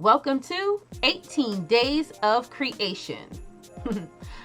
Welcome to 18 Days of Creation.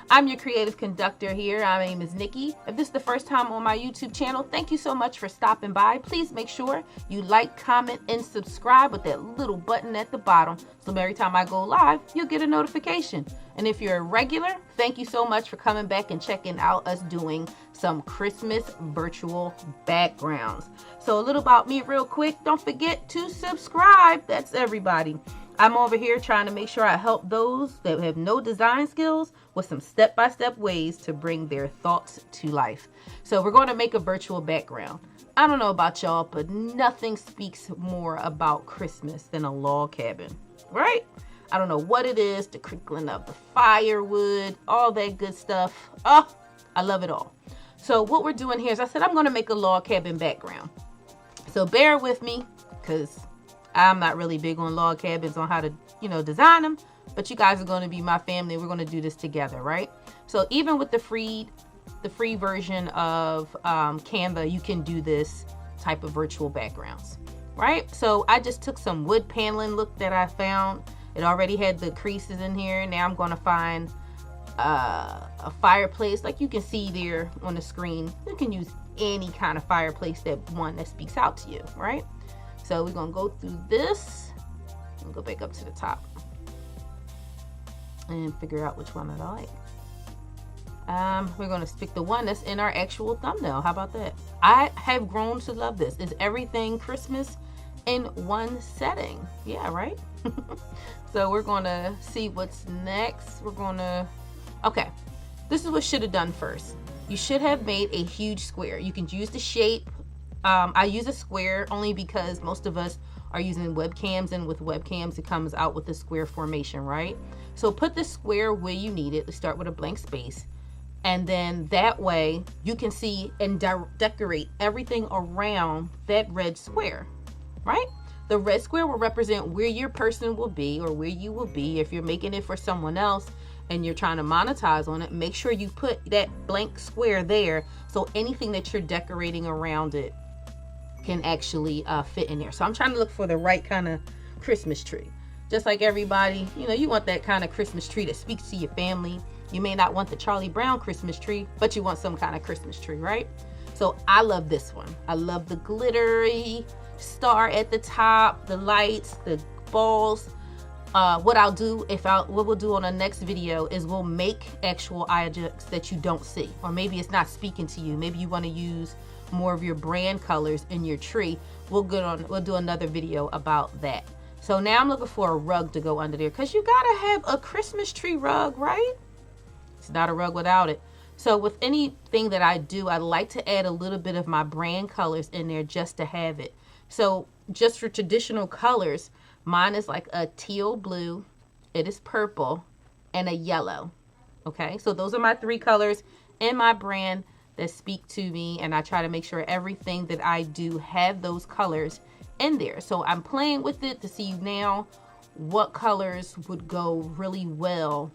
I'm your creative conductor here. My name is Nikki. If this is the first time on my YouTube channel, thank you so much for stopping by. Please make sure you like, comment, and subscribe with that little button at the bottom. So every time I go live, you'll get a notification. And if you're a regular, thank you so much for coming back and checking out us doing some Christmas virtual backgrounds. So a little about me real quick. Don't forget to subscribe. That's everybody. I'm over here trying to make sure I help those that have no design skills with some step-by-step ways to bring their thoughts to life. So we're going to make a virtual background. I don't know about y'all, but nothing speaks more about Christmas than a log cabin, right? I don't know what it is, the crinkling of the firewood, all that good stuff. Oh, I love it all. So what we're doing here is I said I'm going to make a log cabin background. So bear with me because I'm not really big on log cabins on how to, design them, but you guys are going to be my family. We're going to do this together, right? So even with the free version of Canva, you can do this type of virtual backgrounds, right? So I just took some wood paneling look that I found. It already had the creases in here. Now I'm going to find a fireplace like you can see there on the screen. You can use any kind of fireplace that speaks out to you, right? So we're going to go through this and go back up to the top and figure out which one I like. We're going to pick the one that's in our actual thumbnail. How about that? I have grown to love this. It's everything Christmas in one setting. Yeah, right? So we're going to see what's next. Okay, this is what should have done first. You should have made a huge square. You can use the shape. I use a square only because most of us are using webcams, and with webcams it comes out with a square formation, right? So put the square where you need it. Let's start with a blank space, and then that way you can see and decorate everything around that red square, right? The red square will represent where your person will be or where you will be. If you're making it for someone else and you're trying to monetize on it, make sure you put that blank square there so anything that you're decorating around it can actually fit in there. So I'm trying to look for the right kind of Christmas tree. Just like everybody, you want that kind of Christmas tree that speaks to your family. You may not want the Charlie Brown Christmas tree, but you want some kind of Christmas tree, right? So I love this one. I love the glittery star at the top, the lights, the balls. What we'll do on the next video is we'll make actual objects that you don't see, or maybe it's not speaking to you. Maybe you want to use more of your brand colors in your tree. We'll do another video about that. So now I'm looking for a rug to go under there, because you gotta have a Christmas tree rug, right? It's not a rug without it. So with anything that I do, I like to add a little bit of my brand colors in there just to have it. So just for traditional colors, mine is like a teal blue, it is purple, and a yellow. Okay, so those are my three colors in my brand that speak to me, and I try to make sure everything that I do have those colors in there. So I'm playing with it to see now what colors would go really well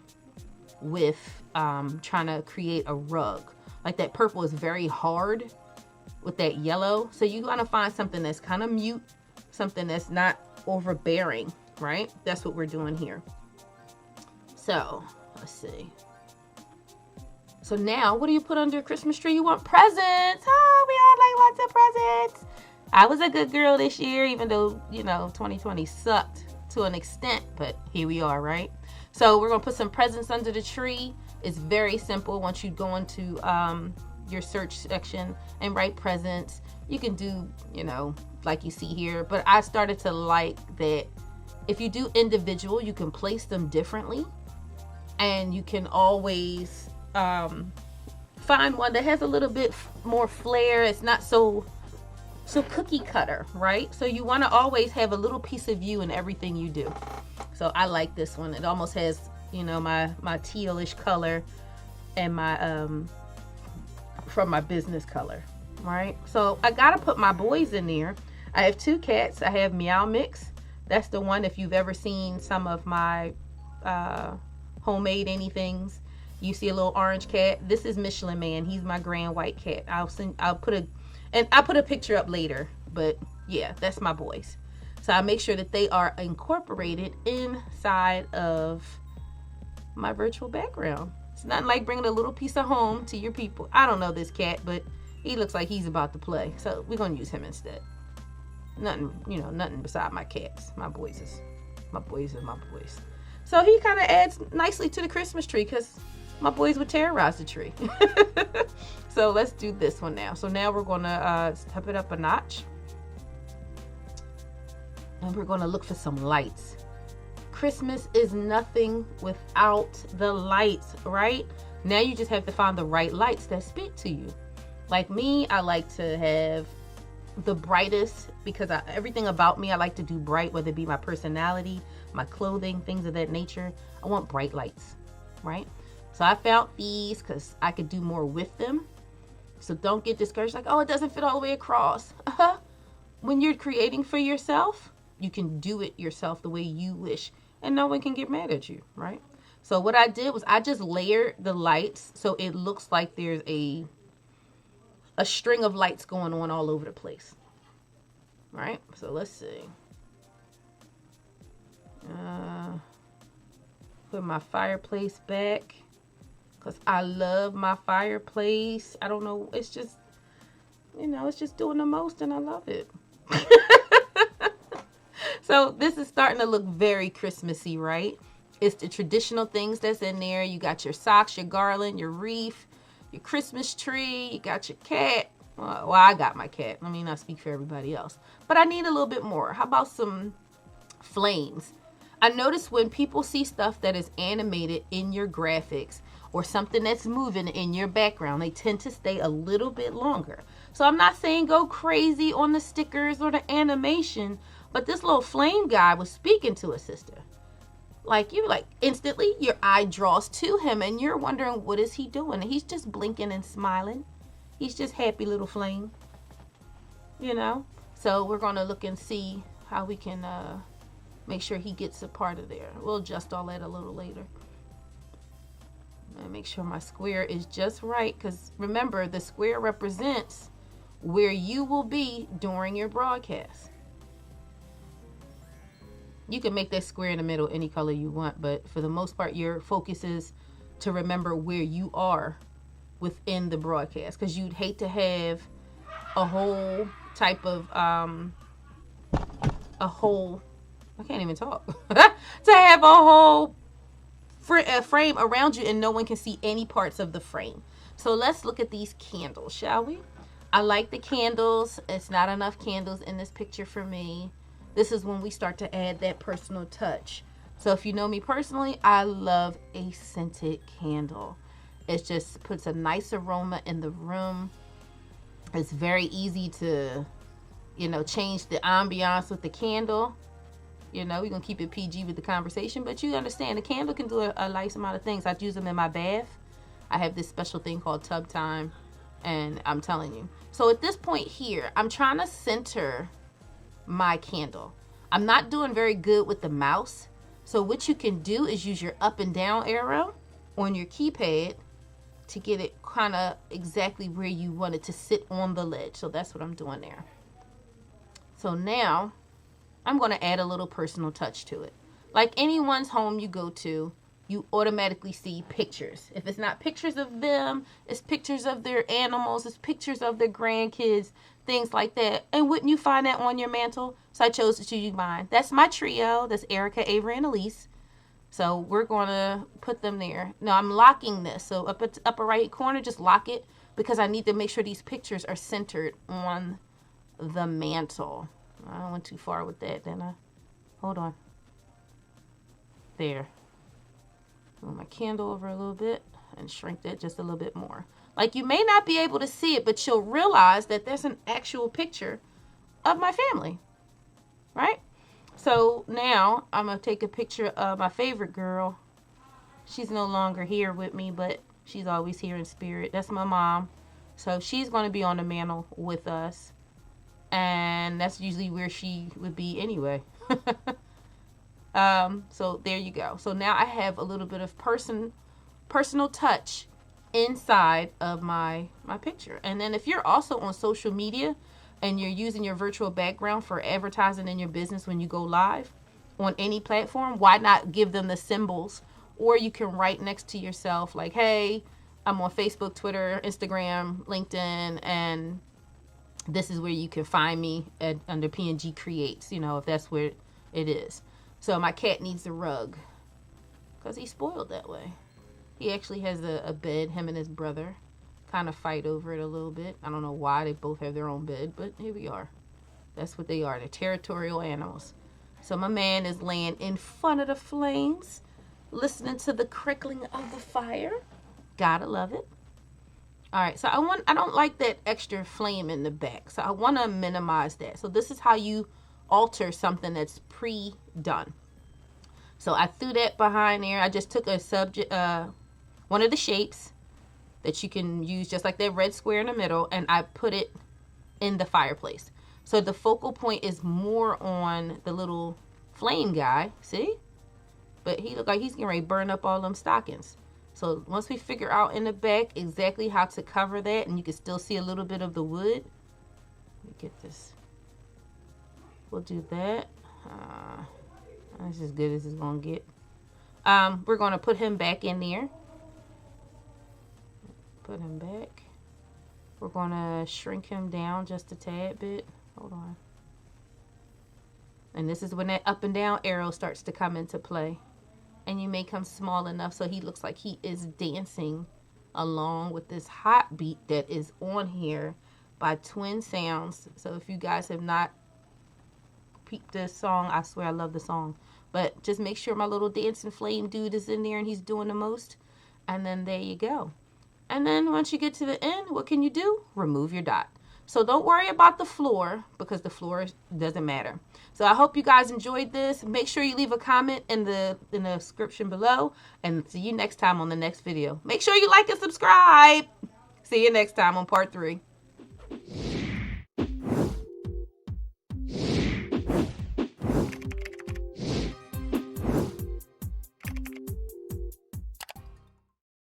with trying to create a rug. Like that purple is very hard with that yellow, so you want to find something that's kind of mute, something that's not overbearing, right? That's what we're doing here. So let's see. So now, what do you put under a Christmas tree? You want presents. Oh, we all like lots of presents. I was a good girl this year, even though 2020 sucked to an extent, but here we are, right? So we're gonna put some presents under the tree. It's very simple. Once you go into your search section and write presents, you can do like you see here. But I started to like that if you do individual, you can place them differently, and you can always find one that has a little bit more flair. It's not so cookie cutter, right? So you want to always have a little piece of you in everything you do. So I like this one. It almost has my tealish color and my from my business color, right? So I gotta put my boys in there. I have two cats. I have Meow Mix. That's the one, if you've ever seen some of my homemade anythings, you see a little orange cat. This is Michelin Man. He's my grand white cat. I'll put a picture up later, but yeah, that's my boys. So I make sure that they are incorporated inside of my virtual background. It's nothing like bringing a little piece of home to your people. I don't know this cat, but he looks like he's about to play. So we're going to use him instead. Nothing, nothing beside my cats. My boys is my boys. So he kind of adds nicely to the Christmas tree because my boys would terrorize the tree. So let's do this one now. So now we're going to step it up a notch. And we're going to look for some lights. Christmas is nothing without the lights, right? Now you just have to find the right lights that speak to you. Like me, I like to have the brightest because everything about me I like to do bright, whether it be my personality, my clothing, things of that nature. I want bright lights, right? So I found these because I could do more with them. So don't get discouraged like, oh, it doesn't fit all the way across. When you're creating for yourself, you can do it yourself the way you wish, and no one can get mad at you, right? So what I did was I just layered the lights so it looks like there's a string of lights going on all over the place. Right? So let's see. Put my fireplace back because I love my fireplace. I don't know. It's just, it's just doing the most and I love it. So this is starting to look very Christmassy, right? It's the traditional things that's in there. You got your socks, your garland, your wreath, your Christmas tree. You got your cat. Well, I got my cat. Let me not speak for everybody else. But I need a little bit more. How about some flames? I notice when people see stuff that is animated in your graphics or something that's moving in your background, they tend to stay a little bit longer. So I'm not saying go crazy on the stickers or the animation, but this little flame guy was speaking to his sister. Like instantly your eye draws to him and you're wondering, what is he doing? And he's just blinking and smiling. He's just happy little flame, So we're going to look and see how we can make sure he gets a part of there. We'll adjust all that a little later. And make sure my square is just right. Because remember, the square represents where you will be during your broadcast. You can make that square in the middle any color you want, but for the most part, your focus is to remember where you are within the broadcast, because you'd hate to have a whole type of I can't even talk to have a whole frame around you and no one can see any parts of the frame. So let's look at these candles, shall we? I like the candles. It's not enough candles in this picture for me. This is when we start to add that personal touch. So if you know me personally, I love a scented candle. It just puts a nice aroma in the room. It's very easy to, change the ambiance with the candle. We're going to keep it PG with the conversation, but you understand the candle can do a nice amount of things. I use them in my bath. I have this special thing called tub time, and I'm telling you. So at this point here, I'm trying to center my candle. I'm not doing very good with the mouse. So what you can do is use your up and down arrow on your keypad to get it kind of exactly where you want it to sit on the ledge. So that's what I'm doing there. So now I'm going to add a little personal touch to it. Like anyone's home you go to, you automatically see pictures. If it's not pictures of them, it's pictures of their animals, it's pictures of their grandkids, things like that. And wouldn't you find that on your mantle? So I chose to choose mine. That's my trio. That's Erica, Avery, and Elise. So we're going to put them there. Now I'm locking this. So up at the upper right corner, just lock it because I need to make sure these pictures are centered on the mantle. I went too far with that, didn't I? Hold on. There. Move my candle over a little bit and shrink that just a little bit more. Like you may not be able to see it, but you'll realize that there's an actual picture of my family, right? So now I'm going to take a picture of my favorite girl. She's no longer here with me, but she's always here in spirit. That's my mom. So she's going to be on the mantle with us. And that's usually where she would be anyway. So there you go. So now I have a little bit of personal touch inside of my picture. And then if you're also on social media, and you're using your virtual background for advertising in your business when you go live on any platform, why not give them the symbols? Or you can write next to yourself like, hey, I'm on Facebook, Twitter, Instagram, LinkedIn, and this is where you can find me under PNG Creates, if that's where it is. So my cat needs a rug because he's spoiled that way. He actually has a bed, him and his brother kind of fight over it a little bit. I don't know why, they both have their own bed, but here we are. That's what they are. They're territorial animals. So my man is laying in front of the flames, listening to the crackling of the fire. Gotta love it. All right, so I don't like that extra flame in the back. So I want to minimize that. So this is how you alter something that's pre-done. So I threw that behind there. I just took a subject, one of the shapes that you can use just like that red square in the middle, and I put it in the fireplace. So the focal point is more on the little flame guy, see? But he look like he's getting ready to burn up all them stockings. So once we figure out in the back exactly how to cover that, and you can still see a little bit of the wood. Let me get this. We'll do that. That's as good as it's going to get. We're going to put him back in there. Put him back. We're going to shrink him down just a tad bit. Hold on. And this is when that up and down arrow starts to come into play. And you make him small enough so he looks like he is dancing along with this hot beat that is on here by Twin Sounds. So if you guys have not peeped this song, I swear I love the song. But just make sure my little dancing flame dude is in there and he's doing the most. And then there you go. And then once you get to the end, what can you do? Remove your dot. So don't worry about the floor because the floor doesn't matter. So I hope you guys enjoyed this. Make sure you leave a comment in the description below. And see you next time on the next video. Make sure you like and subscribe. See you next time on part 3.